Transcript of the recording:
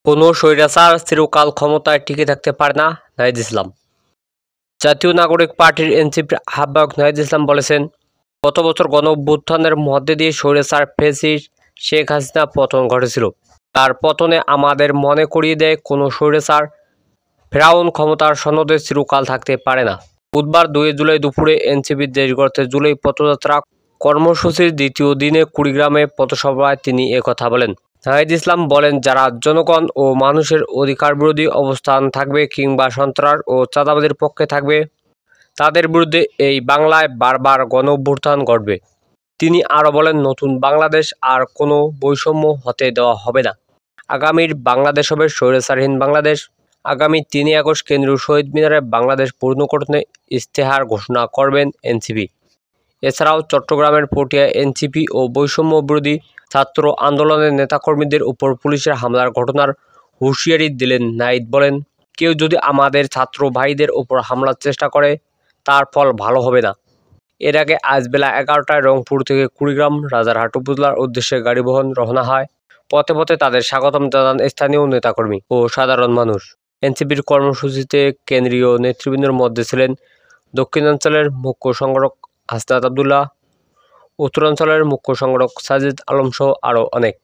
কোনো স্বৈরাচার চিরকাল ক্ষমতায় টিকে থাকতে পারে না, নাহিদ ইসলাম। জাতীয় নাগরিক পার্টির এনসিপির আহ্বায়ক নাহিদ ইসলাম বলেছেন, গত বছর গণঅভ্যুত্থানের মধ্যে দিয়ে স্বৈরাচার ফ্যাসিস্ট শেখ হাসিনা পতন ঘটেছিল। তার পতনে আমাদের মনে করিয়ে দেয়, কোনো স্বৈরাচার ফেরাউন ক্ষমতার সনদে চিরকাল থাকতে পারে না। বুধবার 2 জুলাই দুপুরে এনসিপির দেশ গড়তে জুলাই পথযাত্রা কর্মসূচির দ্বিতীয় দিনে কুড়িগ্রামে পথসভায় তিনি একথা বলেন। নাহিদ ইসলাম বলেন, যারা জনগণ ও মানুষের অধিকার বিরোধী অবস্থান থাকবে কিংবা সন্ত্রাস ও চাঁদাবাজির পক্ষে থাকবে, তাদের বিরুদ্ধে এই বাংলায় বারবার গণঅভ্যুত্থান ঘটবে। তিনি আরও বলেন, নতুন বাংলাদেশ আর কোনো বৈষম্য হতে দেওয়া হবে না। আগামীর বাংলাদেশ হবে স্বৈরাচারহীন বাংলাদেশ। আগামী 3 আগস্ট কেন্দ্রীয় শহীদ মিনারে বাংলাদেশ পুনর্গঠনে ইশতেহার ঘোষণা করবেন এনসিপি। এছাড়াও চট্টগ্রামের পটিয়ায় এনসিপি ও বৈষম্য বিরোধী ছাত্র আন্দোলনের নেতাকর্মীদের উপর পুলিশের হামলার ঘটনার হুঁশিয়ারি দিলেন নাহিদ। বলেন, কেউ যদি আমাদের ছাত্র ভাইদের উপর হামলার চেষ্টা করে, তার ফল ভালো হবে না। এর আগে আজ বেলা 11টায় রংপুর থেকে কুড়িগ্রাম রাজারহাট উপজেলার উদ্দেশ্যে গাড়িবহর রওনা হয়। পথে পথে তাদের স্বাগতম জানান স্থানীয় নেতাকর্মী ও সাধারণ মানুষ। এনসিপির কর্মসূচিতে কেন্দ্রীয় নেতৃবৃন্দের মধ্যে ছিলেন দক্ষিণাঞ্চলের মুখ্য সংগঠক হাসনাত আবদুল্লাহ, উত্তরাঞ্চলের মুখ্য সংগঠক সাজিদ আলম সহ আরও অনেক।